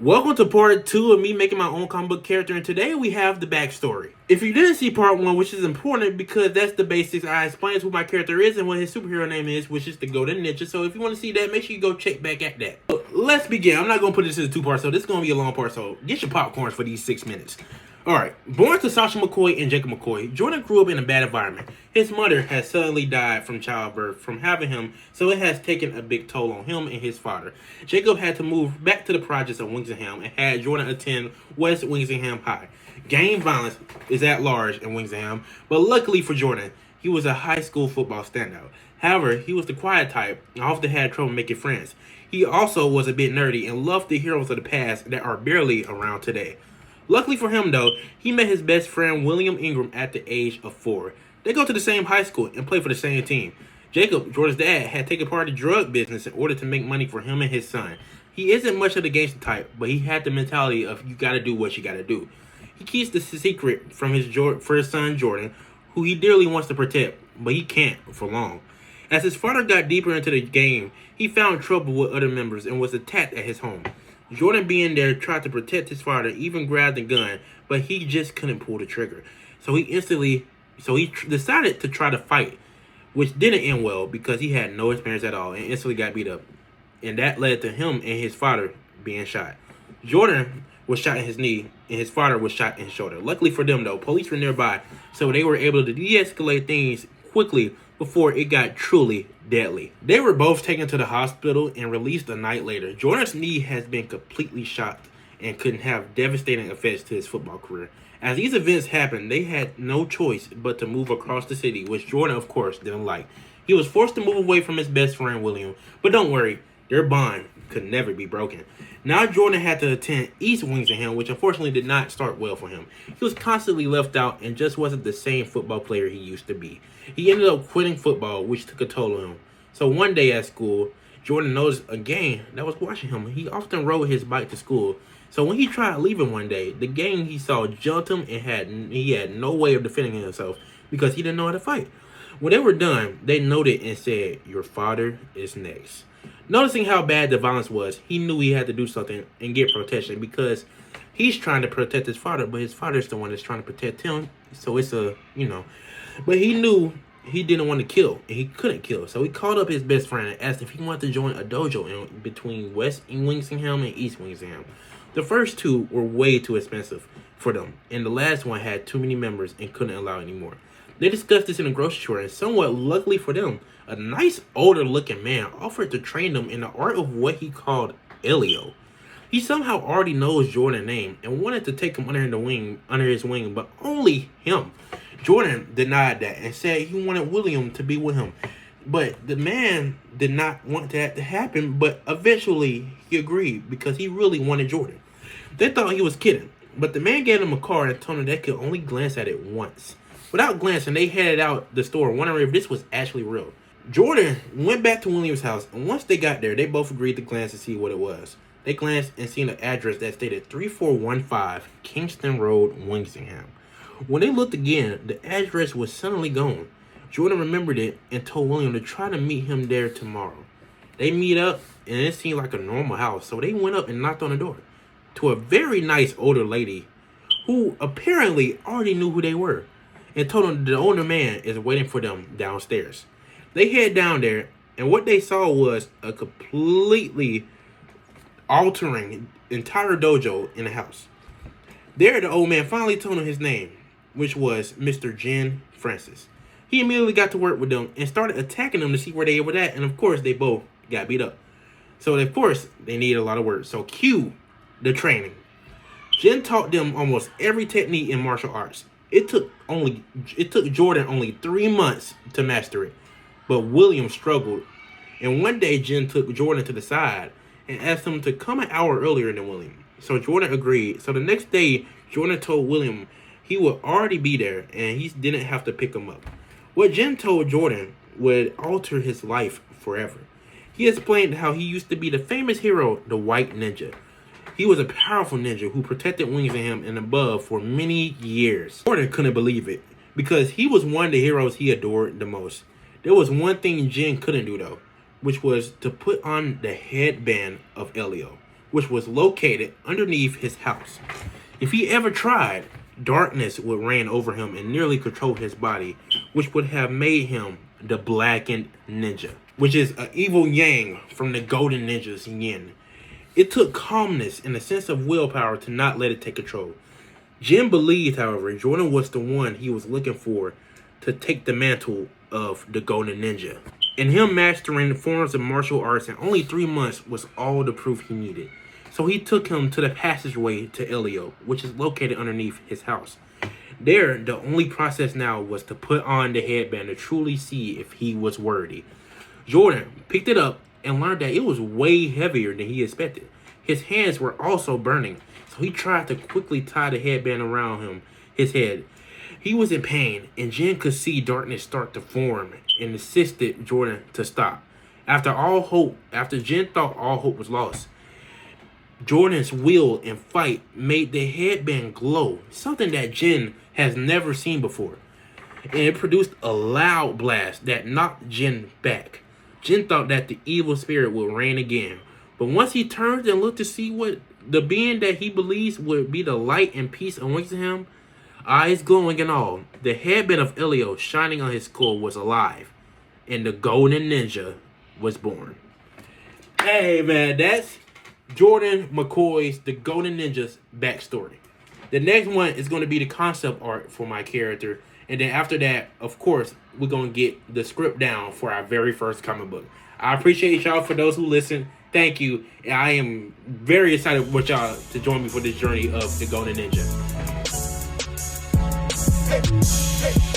Welcome to part 2 of me making my own comic book character, and today we have the backstory. If you didn't see part 1, which is important because that's the basics, I explained who my character is and what his superhero name is, which is the Golden Ninja. So if you want to see that, make sure you go check back at that. So let's begin. I'm not going to put this in 2 parts, so this is going to be a long part, so get your popcorns for these 6 minutes. Alright, born to Sasha McCoy and Jacob McCoy, Jordan grew up in a bad environment. His mother had suddenly died from childbirth from having him, so it has taken a big toll on him and his father. Jacob had to move back to the projects of Winsingham and had Jordan attend West Winsingham High. Gang violence is at large in Winsingham, but luckily for Jordan, he was a high school football standout. However, he was the quiet type and often had trouble making friends. He also was a bit nerdy and loved the heroes of the past that are barely around today. Luckily for him, though, he met his best friend William Ingram at the age of 4. They go to the same high school and play for the same team. Jacob, Jordan's dad, had taken part of the drug business in order to make money for him and his son. He isn't much of the gangster type, but he had the mentality of you gotta do what you gotta do. He keeps the secret from his son Jordan, who he dearly wants to protect, but he can't for long. As his father got deeper into the game, he found trouble with other members and was attacked at his home. Jordan, being there, tried to protect his father, even grabbed a gun, but he just couldn't pull the trigger. So he decided to try to fight, which didn't end well because he had no experience at all and instantly got beat up. And that led to him and his father being shot. Jordan was shot in his knee and his father was shot in his shoulder. Luckily for them, though, police were nearby, so they were able to de-escalate things quickly before it got truly deadly. They were both taken to the hospital and released a night later. Jordan's knee has been completely shot and could have devastating effects to his football career. As these events happened, they had no choice but to move across the city, which Jordan, of course, didn't like. He was forced to move away from his best friend, William, but don't worry, their bond could never be broken. Now Jordan had to attend East Winsingham, which unfortunately did not start well for him. He was constantly left out and just wasn't the same football player he used to be. He ended up quitting football, which took a toll on him. So one day at school, Jordan noticed a gang that was watching him. He often rode his bike to school. So when he tried leaving one day, the gang he saw jumped him and he had no way of defending himself because he didn't know how to fight. When they were done, they noted and said, "Your father is next." Noticing how bad the violence was, he knew he had to do something and get protection because he's trying to protect his father, but his father's the one that's trying to protect him. So it's But he knew he didn't want to kill, and he couldn't kill. So he called up his best friend and asked if he wanted to join a dojo in between West Winsingham and East Winsingham. The first two were way too expensive for them, and the last one had too many members and couldn't allow any more. They discussed this in a grocery store, and somewhat luckily for them, a nice older-looking man offered to train them in the art of what he called Elio. He somehow already knows Jordan's name and wanted to take him under his wing, but only him. Jordan denied that and said he wanted William to be with him. But the man did not want that to happen, but eventually he agreed because he really wanted Jordan. They thought he was kidding, but the man gave them a card and told them they could only glance at it once. Without glancing, they headed out the store wondering if this was actually real. Jordan went back to William's house, and once they got there, they both agreed to glance to see what it was. They glanced and seen an address that stated 3415 Kingston Road, Winsingham. When they looked again, the address was suddenly gone. Jordan remembered it and told William to try to meet him there tomorrow. They meet up, and it seemed like a normal house, so they went up and knocked on the door to a very nice older lady who apparently already knew who they were and told them the older man is waiting for them downstairs. They head down there, and what they saw was a completely altering entire dojo in the house. There, the old man finally told him his name, which was Mr. Jen Francis. He immediately got to work with them and started attacking them to see where they were at, and of course, they both got beat up. So, of course, they needed a lot of work. So, cue the training. Jen taught them almost every technique in martial arts. It took Jordan only 3 months to master it, but William struggled. And one day, Jen took Jordan to the side and asked him to come an hour earlier than William. So Jordan agreed. So the next day, Jordan told William he would already be there and he didn't have to pick him up. What Jen told Jordan would alter his life forever. He explained how he used to be the famous hero, the White Ninja. He was a powerful ninja who protected Winsingham and above for many years. Jordan couldn't believe it because he was one of the heroes he adored the most. There was one thing Jen couldn't do though, which was to put on the headband of Elio. which was located underneath his house. If he ever tried, darkness would reign over him and nearly control his body, which would have made him the Blackened Ninja, which is an evil yang from the Golden Ninja's yin. It took calmness and a sense of willpower to not let it take control. Jin believed, however, Jordan was the one he was looking for to take the mantle of the Golden Ninja. And him mastering forms of martial arts in only 3 months was all the proof he needed. So he took him to the passageway to Elio, which is located underneath his house. There, the only process now was to put on the headband to truly see if he was worthy. Jordan picked it up and learned that it was way heavier than he expected. His hands were also burning, so he tried to quickly tie the headband around his head. He was in pain, and Jin could see darkness start to form and assisted Jordan to stop. After Jin thought all hope was lost, Jordan's will and fight made the headband glow, something that Jin has never seen before. And it produced a loud blast that knocked Jin back. Jin thought that the evil spirit would reign again. But once he turned and looked to see what the being that he believes would be the light and peace awaiting him, eyes glowing and all, the headband of Elio shining on his skull was alive. And the Golden Ninja was born. Hey man, that's Jordan McCoy's The Golden Ninja's backstory. The next one is going to be the concept art for my character. And then after that, of course, we're going to get the script down for our very first comic book. I appreciate y'all for those who listen. Thank you. And I am very excited with y'all to join me for this journey of The Golden Ninja. Hey, hey.